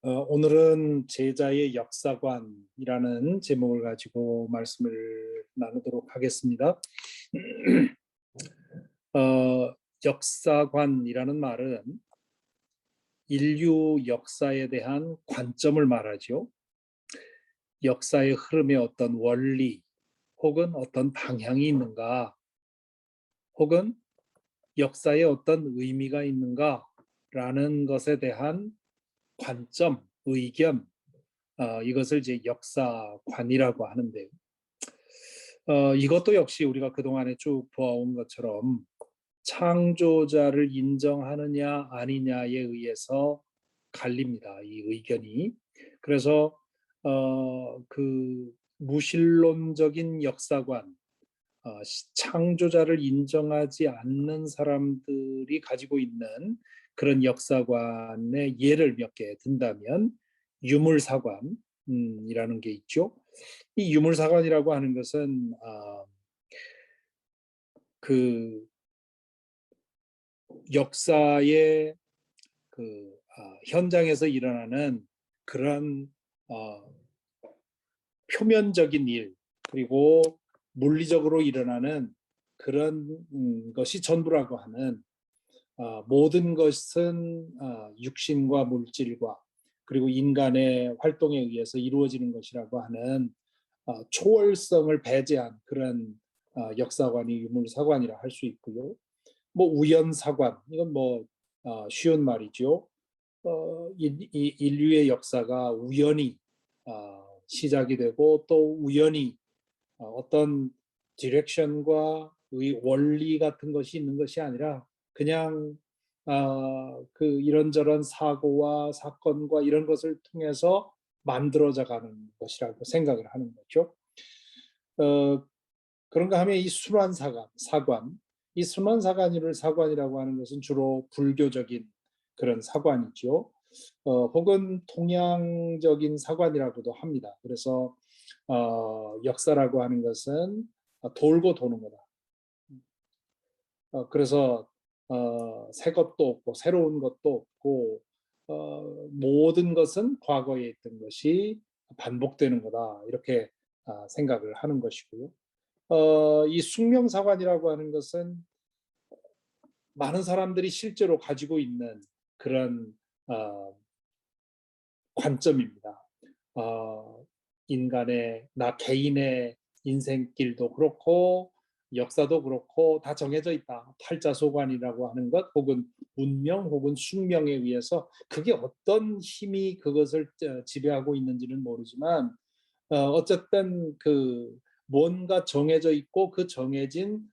오늘은 제자의 역사관이라는 제목을 가지고 말씀을 나누도록 하겠습니다. 역사관이라는 말은 인류 역사에 대한 관점을 말하죠. 역사의 흐름에 어떤 원리 혹은 어떤 방향이 있는가, 혹은 역사에 어떤 의미가 있는가라는 것에 대한 관점, 의견, 이것을 이제 역사관이라고 하는데요. 이것도 역시 우리가 그동안에 쭉 보아온 것처럼 창조자를 인정하느냐 아니냐에 의해서 갈립니다. 이 의견이. 그래서 그 무신론적인 역사관, 창조자를 인정하지 않는 사람들이 가지고 있는 그런 역사관의 예를 몇 개 든다면 유물사관이라는 게 있죠. 이 유물사관이라고 하는 것은 그 역사의 현장에서 일어나는 그런 표면적인 일, 그리고 물리적으로 일어나는 그런 것이 전부라고 하는, 모든 것은 육신과 물질과 그리고 인간의 활동에 의해서 이루어지는 것이라고 하는 초월성을 배제한 그런 역사관이 유물사관이라 할 수 있고요. 뭐 우연사관, 이건 뭐 쉬운 말이죠. 인류의 역사가 우연히 시작이 되고 또 우연히 어떤 디렉션과 원리 같은 것이 있는 것이 아니라 그냥 그 이런저런 사고와 사건과 이런 것을 통해서 만들어져 가는 것이라고 생각을 하는 거죠. 그런가 하면 이 사관, 이 사관이라고 하는 것은 주로 불교적인 그런 사관이죠. 혹은 동양적인 사관이라고도 합니다. 그래서 역사라고 하는 것은 돌고 도는 거다. 그래서 새 것도 없고 새로운 것도 없고 모든 것은 과거에 있던 것이 반복되는 거다. 이렇게 생각을 하는 것이고요. 이 숙명사관이라고 하는 것은 많은 사람들이 실제로 가지고 있는 그런 관점입니다. 인간의, 나 개인의 인생길도 그렇고 역사도 그렇고 다 정해져 있다. 팔자소관이라고 하는 것, 혹은 운명 혹은 숙명에 의해서 그게 어떤 힘이 그것을 지배하고 있는지는 모르지만 어쨌든 그 뭔가 정해져 있고 그 정해진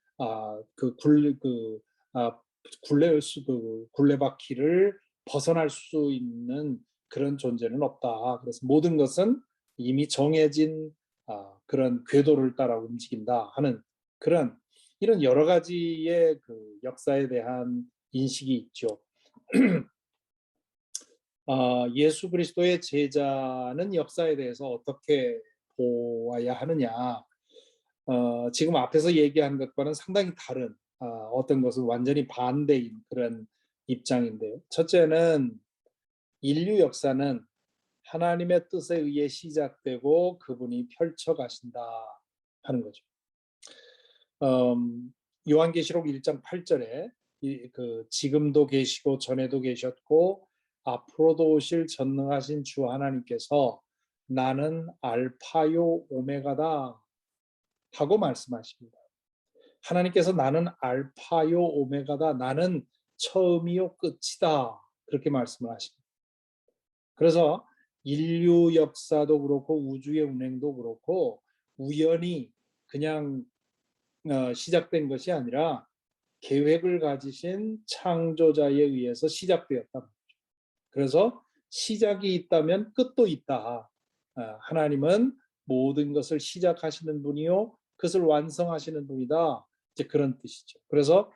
굴레바퀴를 벗어날 수 있는 그런 존재는 없다. 그래서 모든 것은 이미 정해진 그런 궤도를 따라 움직인다 하는 그런 이런 여러 가지의 그 역사에 대한 인식이 있죠. 예수 그리스도의 제자는 역사에 대해서 어떻게 보아야 하느냐? 지금 앞에서 얘기한 것과는 상당히 다른, 어떤 것은 완전히 반대인 그런 입장인데요. 첫째는 인류 역사는 하나님의 뜻에 의해 시작되고 그분이 펼쳐가신다 하는 거죠. 요한계시록 1장 8절에 지금도 계시고 전에도 계셨고 앞으로도 오실 전능하신 주 하나님께서 나는 알파요 오메가다 하고 말씀하십니다. 하나님께서 나는 알파요 오메가다, 나는 처음이요 끝이다, 그렇게 말씀을 하십니다. 그래서 인류 역사도 그렇고 우주의 운행도 그렇고 우연히 그냥 시작된 것이 아니라 계획을 가지신 창조자에 의해서 시작되었다. 그래서 시작이 있다면 끝도 있다. 하나님은 모든 것을 시작하시는 분이요 그것을 완성하시는 분이다. 이제 그런 뜻이죠. 그래서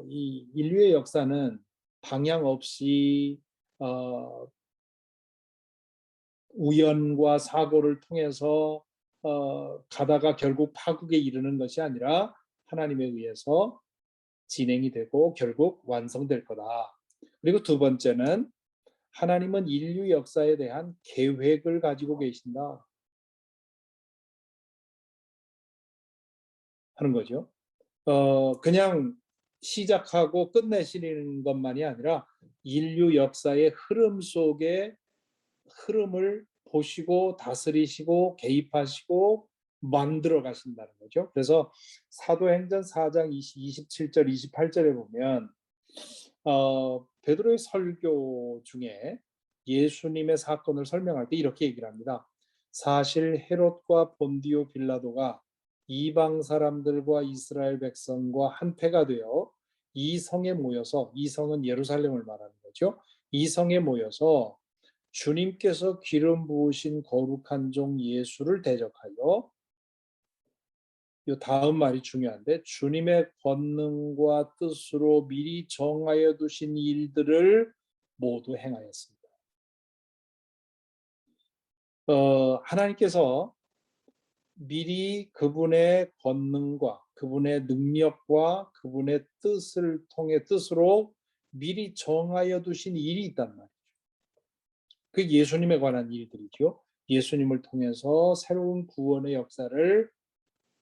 이 인류의 역사는 방향 없이 우연과 사고를 통해서 가다가 결국 파국에 이르는 것이 아니라 하나님에 의해서 진행이 되고 결국 완성될 거다. 그리고 두 번째는 하나님은 인류 역사에 대한 계획을 가지고 계신다 하는 거죠. 그냥 시작하고 끝내시는 것만이 아니라 인류 역사의 흐름 속에 흐름을 보시고 다스리시고 개입하시고 만들어 가신다는 거죠. 그래서 사도행전 4장 27절 28절에 보면 베드로의 설교 중에 예수님의 사건을 설명할 때 이렇게 얘기를 합니다. 사실 헤롯과 본디오 빌라도가 이방 사람들과 이스라엘 백성과 한패가 되어 이 성에 모여서, 이 성은 예루살렘을 말하는 거죠. 이 성에 모여서 주님께서 기름 부으신 거룩한 종 예수를 대적하여, 이 다음 말이 중요한데, 주님의 권능과 뜻으로 미리 정하여 두신 일들을 모두 행하였습니다. 하나님께서 미리 그분의 권능과 그분의 능력과 그분의 뜻으로 미리 정하여 두신 일이 있단 말이에요. 그 예수님에 관한 일들이죠. 예수님을 통해서 새로운 구원의 역사를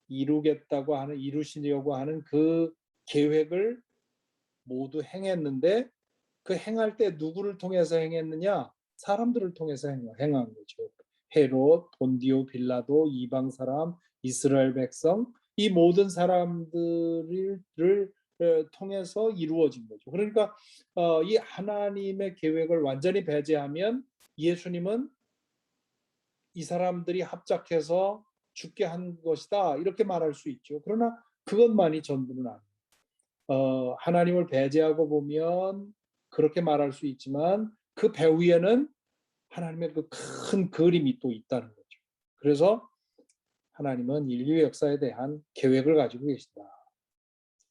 이루시려고 하는 그 계획을 모두 행했는데, 그 행할 때 누구를 통해서 행했느냐? 사람들을 통해서 행한 거죠. 헤롯, 본디오 빌라도, 이방 사람, 이스라엘 백성, 이 모든 사람들을 통해서 이루어진 거죠. 그러니까 이 하나님의 계획을 완전히 배제하면 예수님은 이 사람들이 합작해서 죽게 한 것이다 이렇게 말할 수 있죠. 그러나 그것만이 전부는 아니에요. 하나님을 배제하고 보면 그렇게 말할 수 있지만 그 배후에는 하나님의 그 큰 그림이 또 있다는 거죠. 그래서 하나님은 인류 역사에 대한 계획을 가지고 계신다.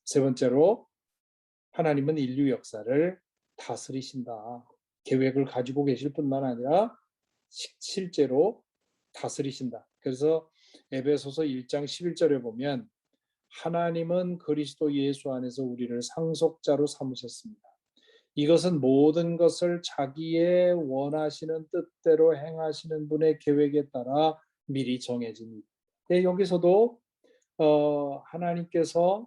세 번째로, 하나님은 인류 역사를 다스리신다. 계획을 가지고 계실 뿐만 아니라 실제로 다스리신다. 그래서 에베소서 1장 11절에 보면 하나님은 그리스도 예수 안에서 우리를 상속자로 삼으셨습니다. 이것은 모든 것을 자기의 원하시는 뜻대로 행하시는 분의 계획에 따라 미리 정해진 일. 네, 여기서도 하나님께서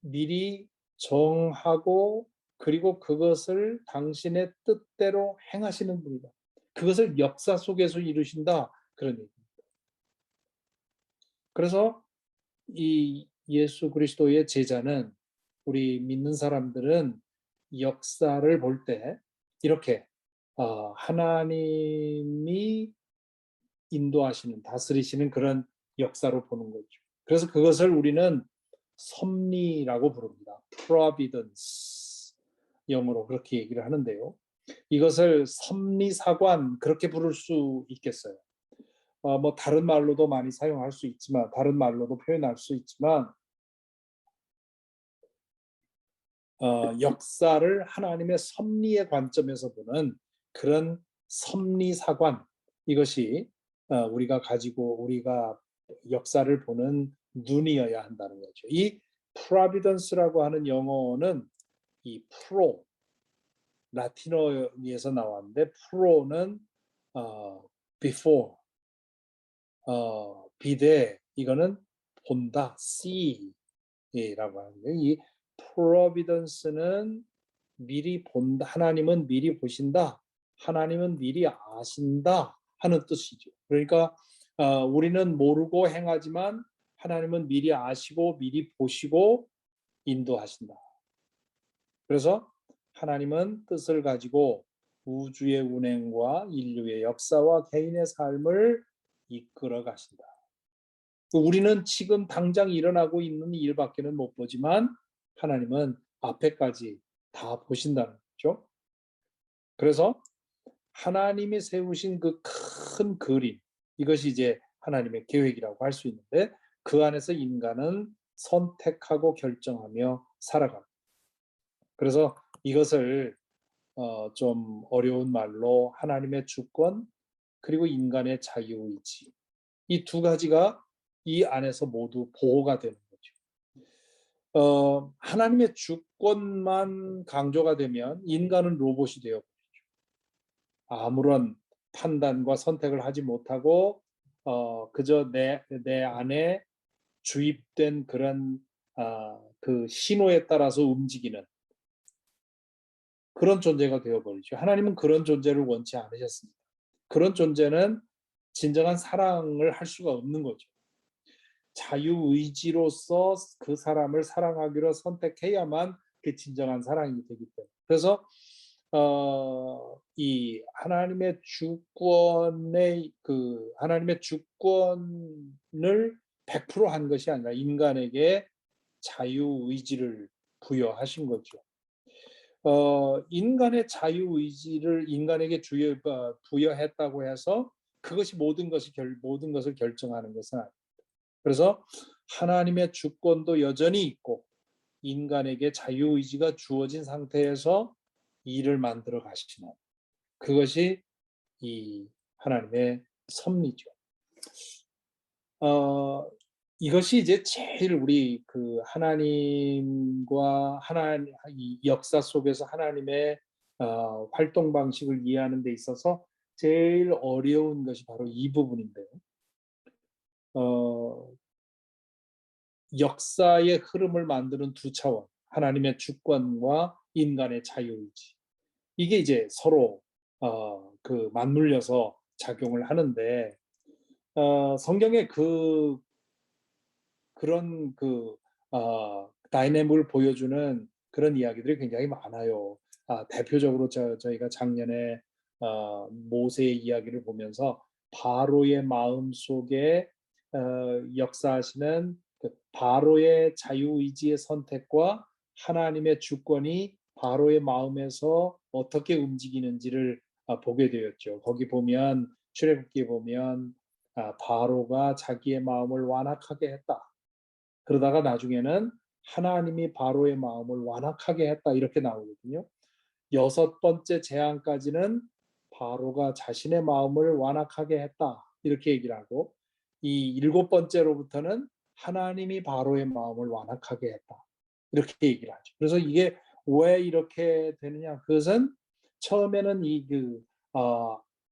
미리 정하고 그리고 그것을 당신의 뜻대로 행하시는 분이다. 그것을 역사 속에서 이루신다. 그런 얘기입니다. 그래서 이 예수 그리스도의 제자는, 우리 믿는 사람들은 역사를 볼 때 이렇게 하나님이 인도하시는, 다스리시는 그런 역사로 보는 거죠. 그래서 그것을 우리는 섭리라고 부릅니다. Providence, 영어로 그렇게 얘기를 하는데요. 이것을 섭리사관 그렇게 부를 수 있겠어요. 뭐 다른 말로도 많이 사용할 수 있지만, 다른 말로도 표현할 수 있지만, 역사를 하나님의 섭리의 관점에서 보는 그런 섭리사관, 이것이 우리가 역사를 보는 눈이어야 한다는 거죠. 이 providence라고 하는 영어는 이 프로, 라틴어에서 나왔는데 프로는 before, 비대, 이거는 본다, see라고 하는데, 이 providence는 미리 본다, 하나님은 미리 보신다, 하나님은 미리 아신다 하는 뜻이죠. 그러니까 우리는 모르고 행하지만 하나님은 미리 아시고 미리 보시고 인도하신다. 그래서 하나님은 뜻을 가지고 우주의 운행과 인류의 역사와 개인의 삶을 이끌어 가신다. 우리는 지금 당장 일어나고 있는 일밖에는 못 보지만 하나님은 앞에까지 다 보신다는 거죠. 그래서 하나님이 세우신 그 큰 그림, 이것이 이제 하나님의 계획이라고 할 수 있는데, 그 안에서 인간은 선택하고 결정하며 살아갑니다. 그래서 이것을 좀 어려운 말로 하나님의 주권 그리고 인간의 자유의지, 이 두 가지가 이 안에서 모두 보호가 되는 거죠. 하나님의 주권만 강조가 되면 인간은 로봇이 되어 아무런 판단과 선택을 하지 못하고 그저 내 안에 주입된 그런 그 신호에 따라서 움직이는 그런 존재가 되어버리죠. 하나님은 그런 존재를 원치 않으셨습니다. 그런 존재는 진정한 사랑을 할 수가 없는 거죠. 자유의지로서 그 사람을 사랑하기로 선택해야만 그 진정한 사랑이 되기 때문에. 그래서 이 하나님의 주권을 100%한 것이 아니라 인간에게 자유의지를 부여하신 거죠. 인간의 자유의지를 인간에게 부여했다고 해서 그것이 모든 것을 결정하는 것은 아닙니다. 그래서 하나님의 주권도 여전히 있고 인간에게 자유의지가 주어진 상태에서 일을 만들어 가시는 그것이 이 하나님의 섭리죠. 이것이 이제 제일 우리 그 하나님과 이 역사 속에서 하나님의 활동 방식을 이해하는 데 있어서 제일 어려운 것이 바로 이 부분인데요. 어, 역사의 흐름을 만드는 두 차원, 하나님의 주권과 인간의 자유의지. 이게 이제 서로 그 맞물려서 작용을 하는데 성경에 그런 다이내믹을 보여주는 그런 이야기들이 굉장히 많아요. 대표적으로 저희가 작년에 모세의 이야기를 보면서 바로의 마음 속에 역사하시는 그 바로의 자유의지의 선택과 하나님의 주권이 바로의 마음에서 어떻게 움직이는지를 보게 되었죠. 거기 보면 출애굽기에 보면 바로가 자기의 마음을 완악하게 했다. 그러다가 나중에는 하나님이 바로의 마음을 완악하게 했다 이렇게 나오거든요. 여섯 번째 재앙까지는 바로가 자신의 마음을 완악하게 했다 이렇게 얘기를 하고 이 일곱 번째로부터는 하나님이 바로의 마음을 완악하게 했다 이렇게 얘기를 하죠. 그래서 이게 왜 이렇게 되느냐? 그것은 처음에는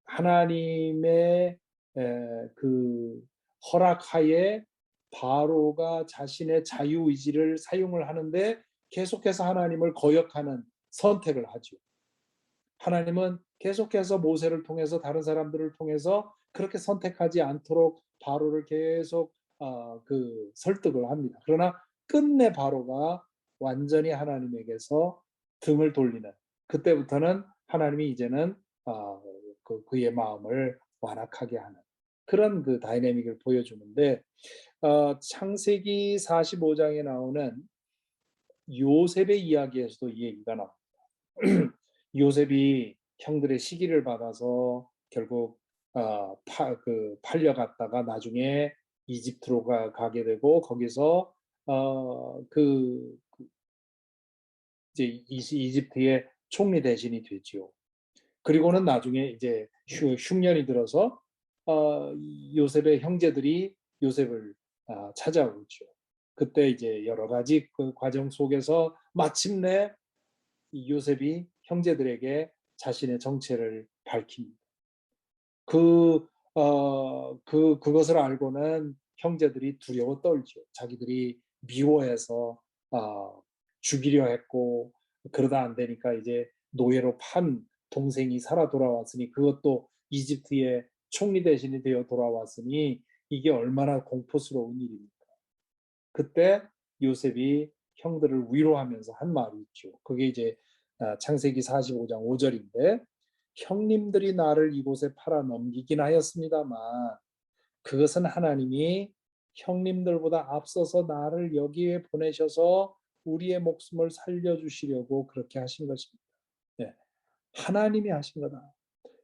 하나님의 그 허락하에 바로가 자신의 자유의지를 사용을 하는데 계속해서 하나님을 거역하는 선택을 하죠. 하나님은 계속해서 모세를 통해서 다른 사람들을 통해서 그렇게 선택하지 않도록 바로를 계속 설득을 합니다. 그러나 끝내 바로가 완전히 하나님에게서 등을 돌리는 그때부터는 하나님이 이제는 그의 마음을 완악하게 하는 그런 그 다이내믹을 보여주는데 창세기 45장에 나오는 요셉의 이야기에서도 이 얘기가 나옵니다. 요셉이 형들의 시기를 받아서 결국 팔려갔다가 나중에 이집트로 가게 되고 거기서 이제 이집트의 총리 대신이 되지요. 그리고는 나중에 이제 흉년이 들어서 요셉의 형제들이 요셉을 찾아오죠. 그때 이제 여러 가지 그 과정 속에서 마침내 요셉이 형제들에게 자신의 정체를 밝힙니다. 그것을 알고는 형제들이 두려워 떨죠. 자기들이 미워해서 죽이려 했고 그러다 안 되니까 이제 노예로 판 동생이 살아 돌아왔으니 그것도 이집트의 총리 대신이 되어 돌아왔으니 이게 얼마나 공포스러운 일입니까? 그때 요셉이 형들을 위로하면서 한 말이 있죠. 그게 이제 창세기 45장 5절인데 형님들이 나를 이곳에 팔아 넘기긴 하였습니다만 그것은 하나님이 형님들보다 앞서서 나를 여기에 보내셔서 우리의 목숨을 살려주시려고 그렇게 하신 것입니다. 네, 하나님이 하신 거다.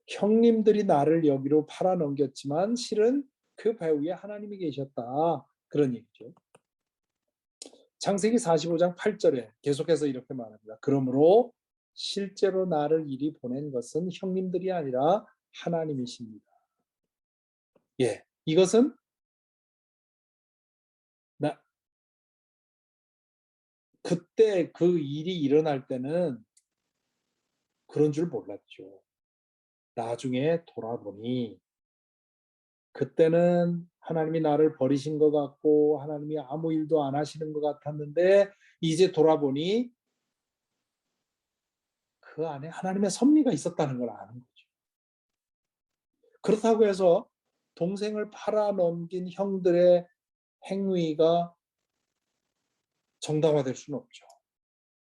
형님들이 나를 여기로 팔아 넘겼지만 실은 그 배후에 하나님이 계셨다. 그런 얘기죠. 창세기 45장 8절에 계속해서 이렇게 말합니다. 그러므로 실제로 나를 이리 보낸 것은 형님들이 아니라 하나님이십니다. 예, 이것은 나 그때 그 일이 일어날 때는 그런 줄 몰랐죠. 나중에 돌아보니 그때는 하나님이 나를 버리신 것 같고 하나님이 아무 일도 안 하시는 것 같았는데 이제 돌아보니 그 안에 하나님의 섭리가 있었다는 걸 아는 거죠. 그렇다고 해서 동생을 팔아넘긴 형들의 행위가 정당화될 수는 없죠.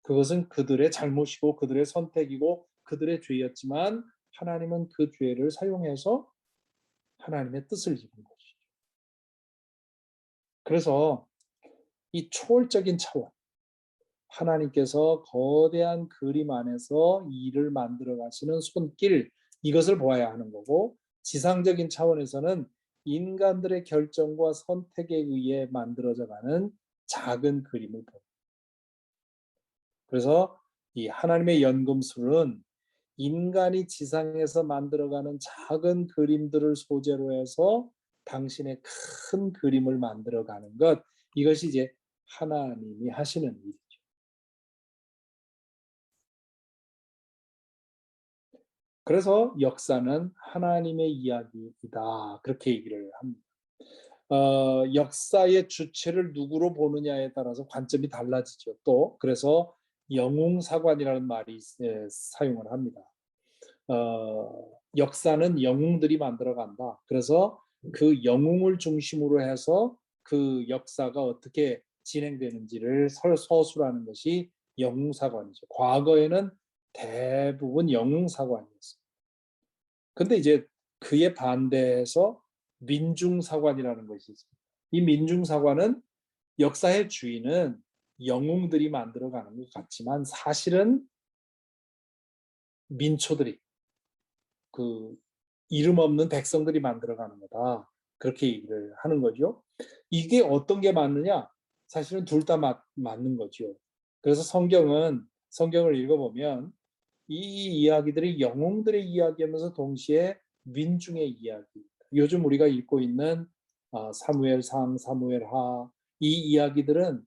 그것은 그들의 잘못이고 그들의 선택이고 그들의 죄였지만 하나님은 그 죄를 사용해서 하나님의 뜻을 이룬 것이죠. 그래서 이 초월적인 차원, 하나님께서 거대한 그림 안에서 일을 만들어 가시는 손길, 이것을 보아야 하는 거고, 지상적인 차원에서는 인간들의 결정과 선택에 의해 만들어져 가는 작은 그림을 봅니다. 그래서 이 하나님의 연금술은 인간이 지상에서 만들어가는 작은 그림들을 소재로 해서 당신의 큰 그림을 만들어가는 것, 이것이 이제 하나님이 하시는 일이죠. 그래서 역사는 하나님의 이야기이다, 그렇게 얘기를 합니다. 역사의 주체를 누구로 보느냐에 따라서 관점이 달라지죠. 또 그래서 영웅사관이라는 말이 사용을 합니다. 역사는 영웅들이 만들어간다. 그래서 그 영웅을 중심으로 해서 그 역사가 어떻게 진행되는지를 서술하는 것이 영웅사관이죠. 과거에는 대부분 영웅사관이었어요. 근데 이제 그에 반대해서 민중사관이라는 것이 있습니다. 이 민중사관은 역사의 주인은 영웅들이 만들어가는 것 같지만 사실은 민초들이, 그 이름 없는 백성들이 만들어가는 거다, 그렇게 얘기를 하는 거죠. 이게 어떤 게 맞느냐? 사실은 둘 다 맞는 거죠. 그래서 성경을 읽어보면 이 이야기들이 영웅들의 이야기하면서 동시에 민중의 이야기. 요즘 우리가 읽고 있는 사무엘상, 사무엘하, 이 이야기들은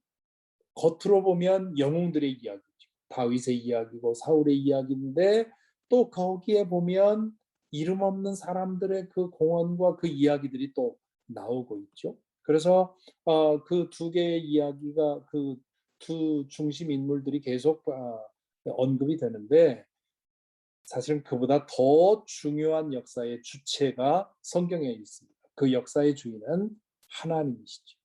겉으로 보면 영웅들의 이야기죠. 다윗의 이야기고 사울의 이야기인데 또 거기에 보면 이름 없는 사람들의 그 공헌과 그 이야기들이 또 나오고 있죠. 그래서 그 두 개의 이야기가, 그 두 중심 인물들이 계속 언급이 되는데 사실은 그보다 더 중요한 역사의 주체가 성경에 있습니다. 그 역사의 주인은 하나님이시죠.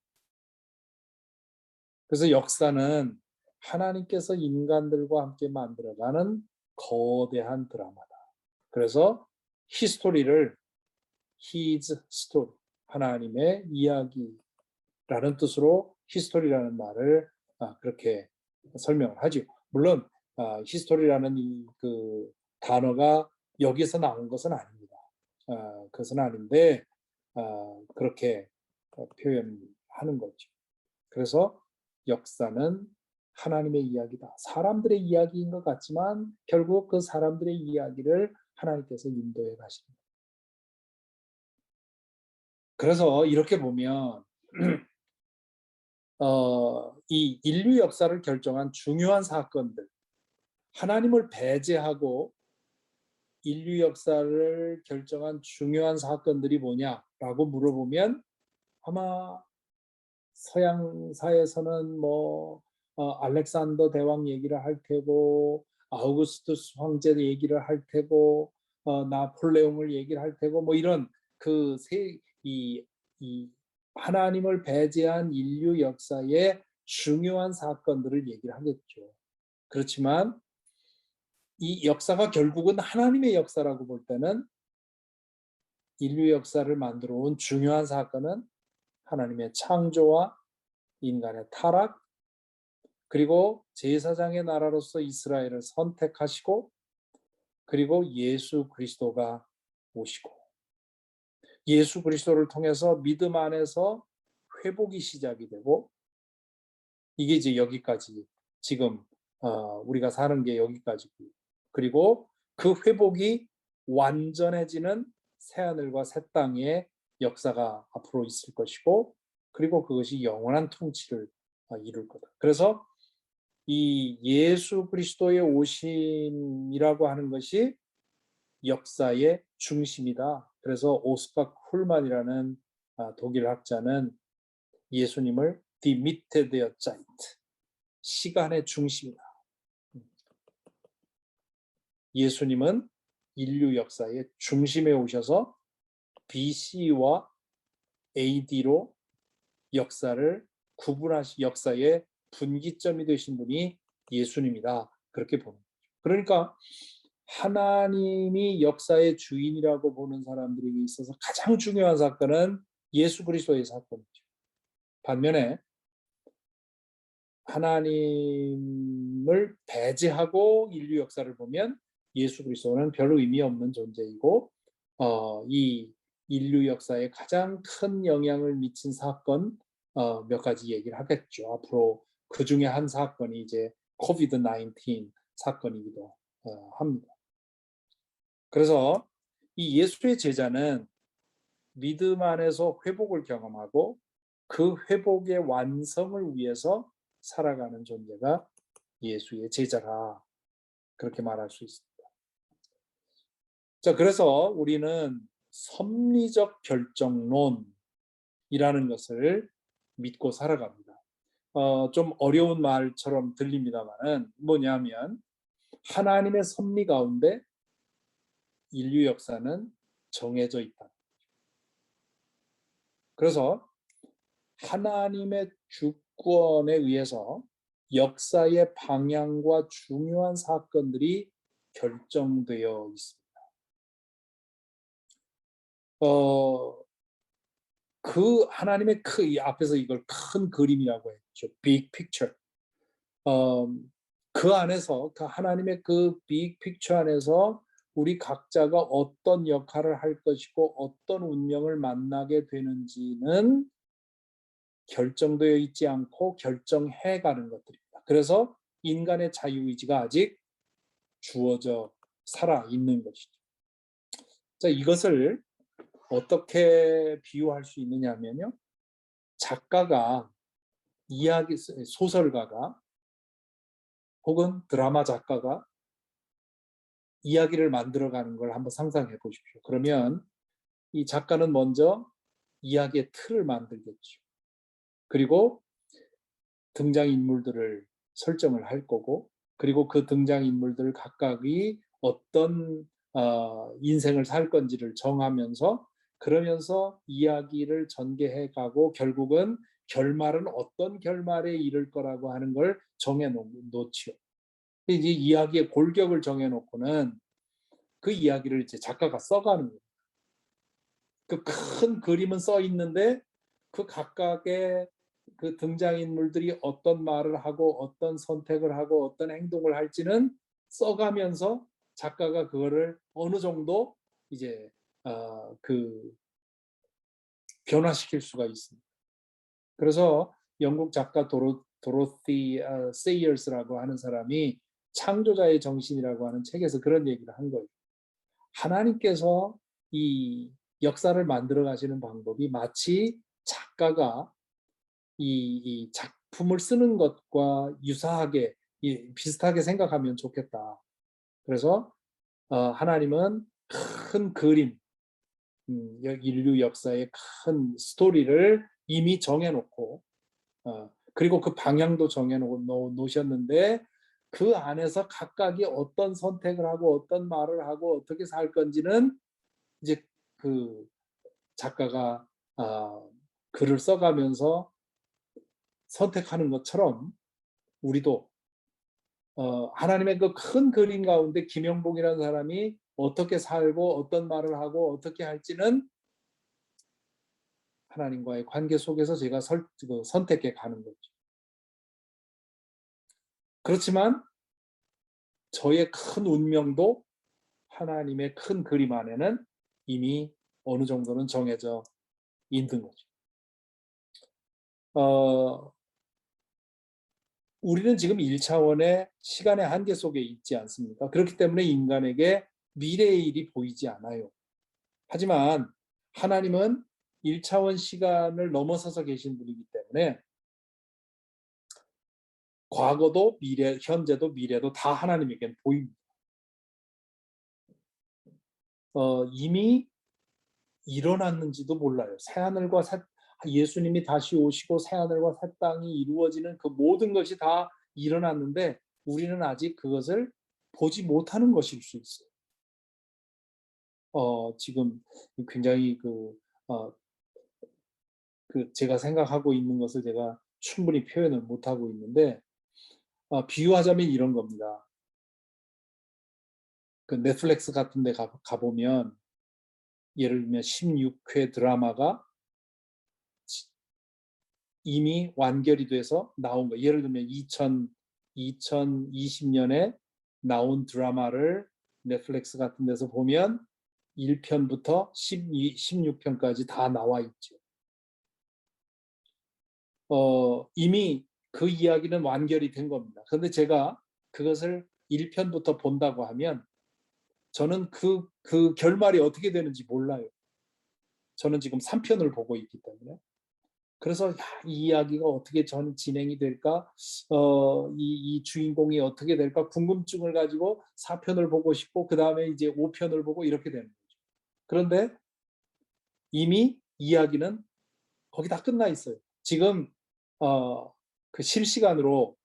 그래서 역사는 하나님께서 인간들과 함께 만들어가는 거대한 드라마다. 그래서 히스토리를 His story, 하나님의 이야기라는 뜻으로 히스토리라는 말을 그렇게 설명을 하죠. 물론 히스토리라는 그 단어가 여기서 나온 것은 아닙니다. 그것은 아닌데 그렇게 표현하는 거죠. 그래서 역사는 하나님의 이야기다. 사람들의 이야기인 것 같지만 결국 그 사람들의 이야기를 하나님께서 인도해 가십니다. 그래서 이렇게 보면 이 인류 역사를 결정한 중요한 사건들, 하나님을 배제하고 인류 역사를 결정한 중요한 사건들이 뭐냐라고 물어보면 아마 서양사에서는 뭐 알렉산더 대왕 얘기를 할 테고 아우구스투스 황제 얘기를 할 테고 나폴레옹을 얘기를 할 테고 뭐 이런 이 하나님을 배제한 인류 역사의 중요한 사건들을 얘기를 하겠죠. 그렇지만 이 역사가 결국은 하나님의 역사라고 볼 때는 인류 역사를 만들어 온 중요한 사건은 하나님의 창조와 인간의 타락, 그리고 제사장의 나라로서 이스라엘을 선택하시고, 그리고 예수 그리스도가 오시고, 예수 그리스도를 통해서 믿음 안에서 회복이 시작이 되고, 이게 이제 여기까지 지금 우리가 사는 게 여기까지고, 그리고 그 회복이 완전해지는 새하늘과 새 땅의 역사가 앞으로 있을 것이고, 그리고 그것이 영원한 통치를 이룰 거다. 그래서 이 예수 그리스도의 오심이라고 하는 것이 역사의 중심이다. 그래서 오스카 쿨만이라는 독일 학자는 예수님을 Die Mitte der Zeit, 시간의 중심이다. 예수님은 인류 역사의 중심에 오셔서 BC와 AD로 역사를 역사의 분기점이 되신 분이 예수님이다. 그렇게 보는 거죠. 그러니까 하나님이 역사의 주인이라고 보는 사람들에게 있어서 가장 중요한 사건은 예수 그리스도의 사건이죠. 반면에 하나님을 배제하고 인류 역사를 보면 예수 그리스도는 별 의미 없는 존재이고 이 인류 역사에 가장 큰 영향을 미친 사건 몇 가지 얘기를 하겠죠. 앞으로 그 중에 한 사건이 이제 코비드 19 사건이기도 합니다. 그래서 이 예수의 제자는 믿음 안에서 회복을 경험하고 그 회복의 완성을 위해서 살아가는 존재가 예수의 제자라, 그렇게 말할 수 있습니다. 자, 그래서 우리는 섭리적 결정론이라는 것을 믿고 살아갑니다. 좀 어려운 말처럼 들립니다만은 뭐냐면 하나님의 섭리 가운데 인류 역사는 정해져 있다. 그래서 하나님의 주권에 의해서 역사의 방향과 중요한 사건들이 결정되어 있습니다. 그 하나님의 앞에서 이걸 큰 그림이라고 했죠. Big picture. 그 안에서 그 하나님의 그 빅 픽처 안에서 우리 각자가 어떤 역할을 할 것이고 어떤 운명을 만나게 되는지는 결정되어 있지 않고 결정해 가는 것들입니다. 그래서 인간의 자유의지가 아직 주어져 살아 있는 것이죠. 자, 이것을 어떻게 비유할 수 있느냐면요. 작가가 소설가가 혹은 드라마 작가가 이야기를 만들어가는 걸 한번 상상해 보십시오. 그러면 이 작가는 먼저 이야기의 틀을 만들겠죠. 그리고 등장인물들을 설정을 할 거고, 그리고 그 등장인물들 각각이 어떤 인생을 살 건지를 정하면서, 그러면서 이야기를 전개해 가고 결국은 결말은 어떤 결말에 이를 거라고 하는 걸 정해놓지요. 이제 이야기의 골격을 정해놓고는 그 이야기를 이제 작가가 써가는 거예요. 그 큰 그림은 써 있는데 그 각각의 그 등장인물들이 어떤 말을 하고 어떤 선택을 하고 어떤 행동을 할지는 써가면서 작가가 그거를 어느 정도 이제 그 변화시킬 수가 있습니다. 그래서 영국 작가 도로티 세이어스라고 하는 사람이 창조자의 정신이라고 하는 책에서 그런 얘기를 한 거예요. 하나님께서 이 역사를 만들어 가시는 방법이 마치 작가가 이 작품을 쓰는 것과 유사하게 비슷하게 생각하면 좋겠다. 그래서 하나님은 큰 그림, 인류 역사의 큰 스토리를 이미 정해놓고 그리고 그 방향도 정해놓으셨는데 그 안에서 각각이 어떤 선택을 하고 어떤 말을 하고 어떻게 살 건지는 이제 그 작가가 글을 써가면서 선택하는 것처럼 우리도 하나님의 그 큰 그림 가운데 김영복이라는 사람이 어떻게 살고 어떤 말을 하고 어떻게 할지는 하나님과의 관계 속에서 제가 선택해 가는 거죠. 그렇지만 저의 큰 운명도 하나님의 큰 그림 안에는 이미 어느 정도는 정해져 있는 거죠. 우리는 지금 1차원의 시간의 한계 속에 있지 않습니까? 그렇기 때문에 인간에게 미래의 일이 보이지 않아요. 하지만 하나님은 1차원 시간을 넘어서서 계신 분이기 때문에 과거도 현재도 미래도 다 하나님에게는 보입니다. 이미 일어났는지도 몰라요. 새하늘과 예수님이 다시 오시고 새하늘과 새 땅이 이루어지는 그 모든 것이 다 일어났는데 우리는 아직 그것을 보지 못하는 것일 수 있어요. 지금 굉장히 어, 제가 생각하고 있는 것을 제가 충분히 표현을 못하고 있는데, 비유하자면 이런 겁니다. 그 넷플릭스 같은 데 가보면 예를 들면 16회 드라마가 이미 완결이 돼서 나온 거. 예를 들면 2020년에 나온 드라마를 넷플릭스 같은 데서 보면 1편부터 16편까지 다 나와 있죠. 이미 그 이야기는 완결이 된 겁니다. 그런데 제가 그것을 1편부터 본다고 하면 저는 그 결말이 어떻게 되는지 몰라요. 저는 지금 3편을 보고 있기 때문에. 그래서 이 이야기가 어떻게 진행이 될까? 이 주인공이 어떻게 될까? 궁금증을 가지고 4편을 보고 싶고 그다음에 이제 5편을 보고 이렇게 되는 거죠. 그런데 이미 이야기는 거기 다 끝나 있어요. 지금 그 실시간으로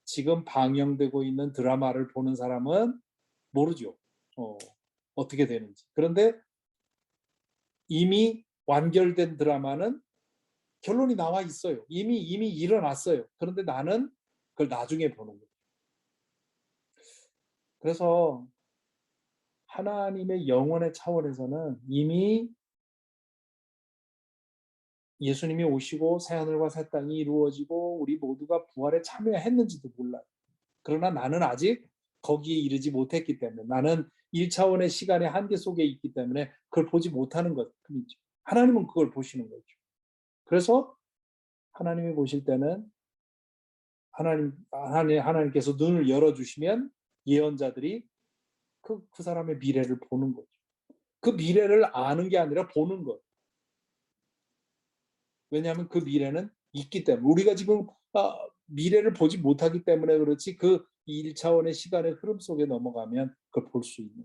지금 방영되고 있는 드라마를 보는 사람은 모르죠. 어떻게 되는지. 그런데 이미 완결된 드라마는 결론이 나와 있어요. 이미 일어났어요. 그런데 나는 그걸 나중에 보는 거예요. 그래서 하나님의 영혼의 차원에서는 이미 예수님이 오시고 새하늘과 새 땅이 이루어지고 우리 모두가 부활에 참여했는지도 몰라요. 그러나 나는 아직 거기에 이르지 못했기 때문에 나는 1차원의 시간의 한계 속에 있기 때문에 그걸 보지 못하는 것 뿐이죠. 하나님은 그걸 보시는 거죠. 그래서 하나님이 보실 때는 하나님께서 눈을 열어주시면 예언자들이 그 사람의 미래를 보는 거죠. 그 미래를 아는 게 아니라 보는 거예요. 왜냐하면 그 미래는 있기 때문에 우리가 지금 미래를 보지 못하기 때문에 그렇지 그 1차원의 시간의 흐름 속에 넘어가면 그걸 볼 수 있는.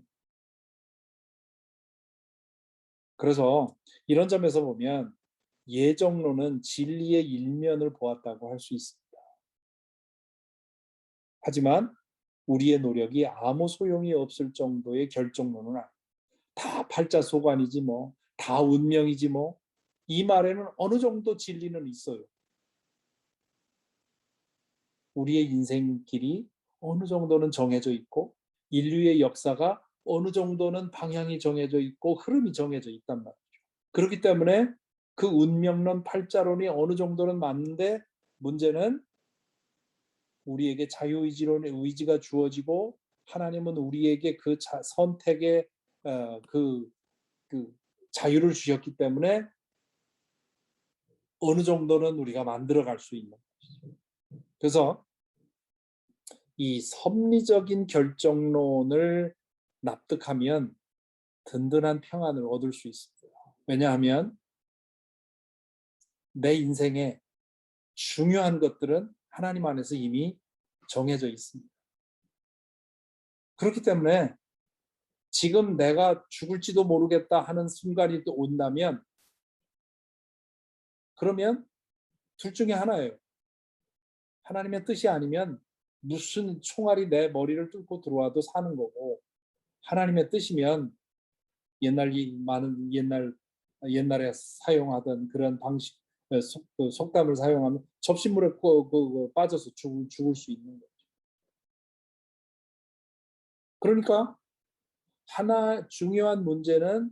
그래서 이런 점에서 보면 예정론은 진리의 일면을 보았다고 할 수 있습니다. 하지만 우리의 노력이 아무 소용이 없을 정도의 결정론은 아니에요. 다 팔자소관이지 뭐, 다 운명이지 뭐. 이 말에는 어느 정도 진리는 있어요. 우리의 인생길이 어느 정도는 정해져 있고 인류의 역사가 어느 정도는 방향이 정해져 있고 흐름이 정해져 있단 말이죠. 그렇기 때문에 그 운명론, 팔자론이 어느 정도는 맞는데 문제는 우리에게 자유의지론의 의지가 주어지고 하나님은 우리에게 그 선택의 그 자유를 주셨기 때문에 어느 정도는 우리가 만들어갈 수 있는. 그래서 이 섭리적인 결정론을 납득하면 든든한 평안을 얻을 수 있습니다. 왜냐하면 내 인생에 중요한 것들은 하나님 안에서 이미 정해져 있습니다. 그렇기 때문에 지금 내가 죽을지도 모르겠다 하는 순간이 또 온다면 그러면 둘 중에 하나예요. 하나님의 뜻이 아니면 무슨 총알이 내 머리를 뚫고 들어와도 사는 거고 하나님의 뜻이면 옛날에 사용하던 그런 방식 속담을 사용하면 접시물에 빠져서 죽을 수 있는 거죠. 그러니까 중요한 문제는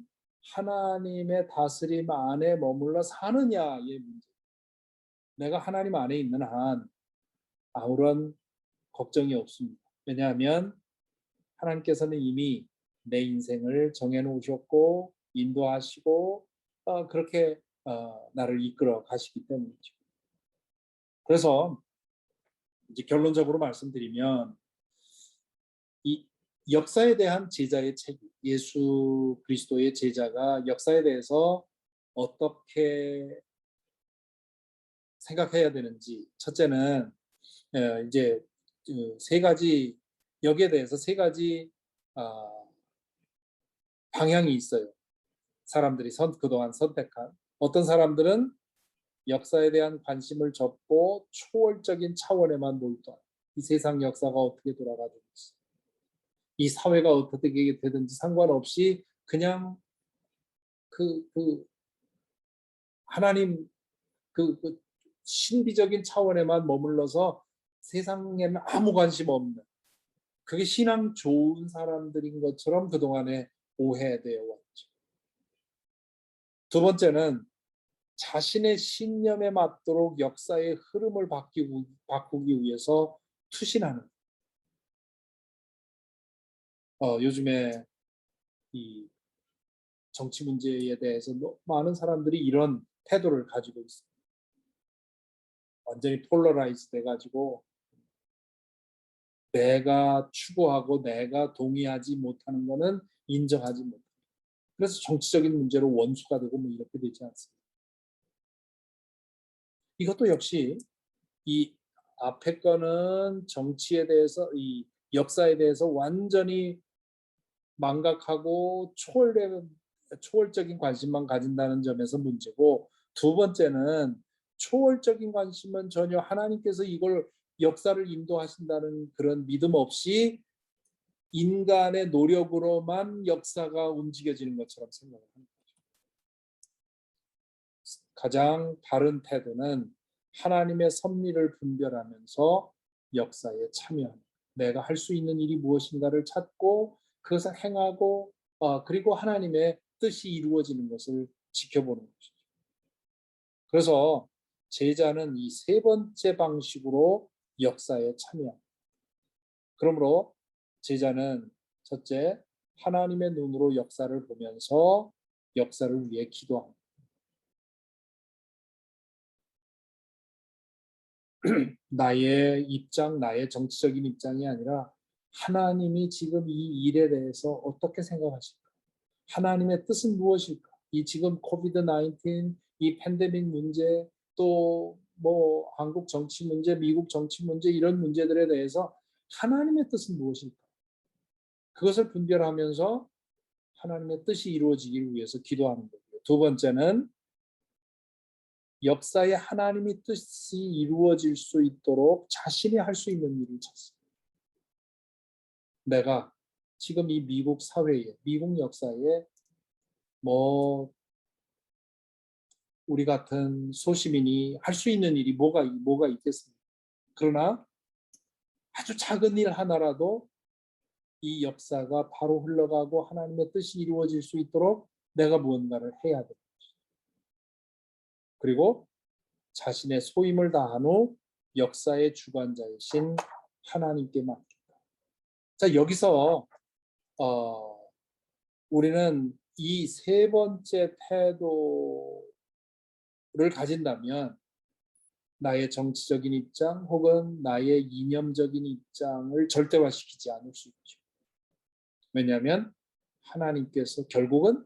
하나님의 다스림 안에 머물러 사느냐의 문제. 내가 하나님 안에 있는 한 아무런 걱정이 없습니다. 왜냐하면 하나님께서는 이미 내 인생을 정해놓으셨고 인도하시고 그렇게 나를 이끌어 가시기 때문이죠. 그래서 이제 결론적으로 말씀드리면 이 역사에 대한 제자의 책임, 예수 그리스도의 제자가 역사에 대해서 어떻게 생각해야 되는지 첫째는 이제 세 가지 여기에 대해서 세 가지 방향이 있어요. 사람들이 그동안 선택한. 어떤 사람들은 역사에 대한 관심을 접고 초월적인 차원에만 몰두하고 이 세상 역사가 어떻게 돌아가든지 이 사회가 어떻게 되든지 상관없이 그냥 그 하나님 그 신비적인 차원에만 머물러서 세상에는 아무 관심 없는 그게 신앙 좋은 사람들인 것처럼 그동안에 오해되어 왔죠. 두 번째는 자신의 신념에 맞도록 역사의 흐름을 바꾸기 위해서 투신하는. 요즘에 이 정치 문제에 대해서 많은 사람들이 이런 태도를 가지고 있습니다. 완전히 폴러라이즈 돼가지고 내가 추구하고 내가 동의하지 못하는 것은 인정하지 못합니다. 그래서 정치적인 문제로 원수가 되고 뭐 이렇게 되지 않습니다. 이것도 역시 이 앞에 거는 정치에 대해서 이 역사에 대해서 완전히 망각하고 초월적인 관심만 가진다는 점에서 문제고, 두 번째는 초월적인 관심은 전혀 하나님께서 이걸 역사를 인도하신다는 그런 믿음 없이 인간의 노력으로만 역사가 움직여지는 것처럼 생각을 합니다. 가장 바른 태도는 하나님의 섭리를 분별하면서 역사에 참여하는, 내가 할 수 있는 일이 무엇인가를 찾고 그것을 행하고 그리고 하나님의 뜻이 이루어지는 것을 지켜보는 것이죠. 그래서 제자는 이 세 번째 방식으로 역사에 참여합니다. 그러므로 제자는 첫째, 하나님의 눈으로 역사를 보면서 역사를 위해 기도합니다. 나의 입장, 나의 정치적인 입장이 아니라 하나님이 지금 이 일에 대해서 어떻게 생각하실까? 하나님의 뜻은 무엇일까? 이 지금 코비드 19, 이 팬데믹 문제, 또 뭐 한국 정치 문제, 미국 정치 문제 이런 문제들에 대해서 하나님의 뜻은 무엇일까? 그것을 분별하면서 하나님의 뜻이 이루어지기 위해서 기도하는 거고요. 두 번째는 역사에 하나님의 뜻이 이루어질 수 있도록 자신이 할 수 있는 일을 찾습니다. 내가 지금 이 미국 사회에, 미국 역사에 뭐 우리 같은 소시민이 할 수 있는 일이 뭐가 있겠습니까? 그러나 아주 작은 일 하나라도 이 역사가 바로 흘러가고 하나님의 뜻이 이루어질 수 있도록 내가 무언가를 해야 됩니다. 그리고 자신의 소임을 다한 후 역사의 주관자이신 하나님께 맡긴다. 자, 여기서 우리는 이 세 번째 태도를 가진다면 나의 정치적인 입장 혹은 나의 이념적인 입장을 절대화시키지 않을 수 있죠. 왜냐하면 하나님께서 결국은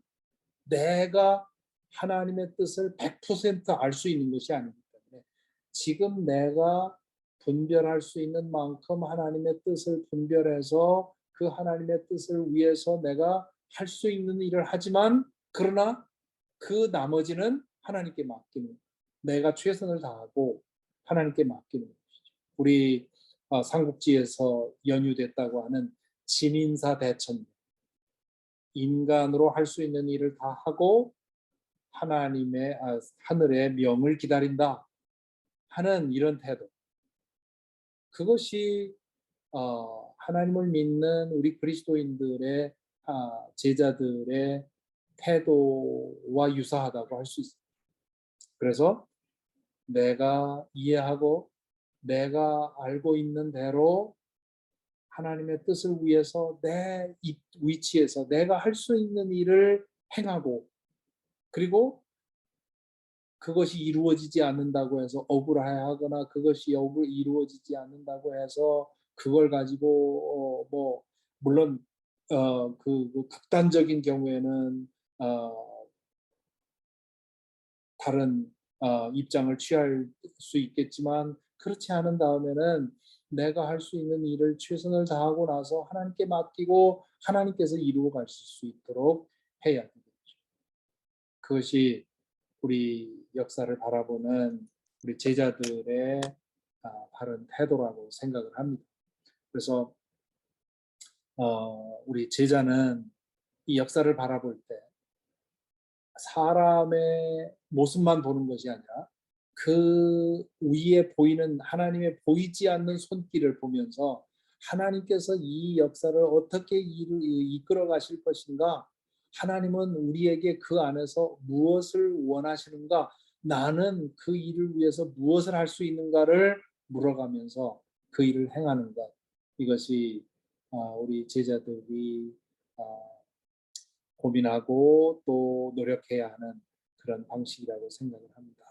내가 하나님의 뜻을 100% 알 수 있는 것이 아니기 때문에 지금 내가 분별할 수 있는 만큼 하나님의 뜻을 분별해서 그 하나님의 뜻을 위해서 내가 할 수 있는 일을 하지만, 그러나 그 나머지는 하나님께 맡기는, 내가 최선을 다하고 하나님께 맡기는 것이죠. 우리 삼국지에서 연유됐다고 하는 진인사 대천령, 인간으로 할 수 있는 일을 다 하고 하나님의 하늘의 명을 기다린다 하는 이런 태도, 그것이 하나님을 믿는 우리 그리스도인들의 제자들의 태도와 유사하다고 할 수 있습니다. 그래서 내가 이해하고 내가 알고 있는 대로 하나님의 뜻을 위해서 내 위치에서 내가 할 수 있는 일을 행하고, 그리고 그것이 이루어지지 않는다고 해서 억울해하거나 그것이 이루어지지 않는다고 해서 그걸 가지고 물론 그 극단적인 경우에는 다른 입장을 취할 수 있겠지만, 그렇지 않은 다음에는 내가 할 수 있는 일을 최선을 다하고 나서 하나님께 맡기고 하나님께서 이루어 가실 수 있도록 해야 되겠죠. 그것이 우리 역사를 바라보는 우리 제자들의 바른 태도라고 생각을 합니다. 그래서 우리 제자는 이 역사를 바라볼 때 사람의 모습만 보는 것이 아니라 그 위에 보이는 하나님의 보이지 않는 손길을 보면서 하나님께서 이 역사를 어떻게 이끌어 가실 것인가, 하나님은 우리에게 그 안에서 무엇을 원하시는가, 나는 그 일을 위해서 무엇을 할 수 있는가를 물어가면서 그 일을 행하는 것, 이것이 우리 제자들이 고민하고 또 노력해야 하는 그런 방식이라고 생각을 합니다.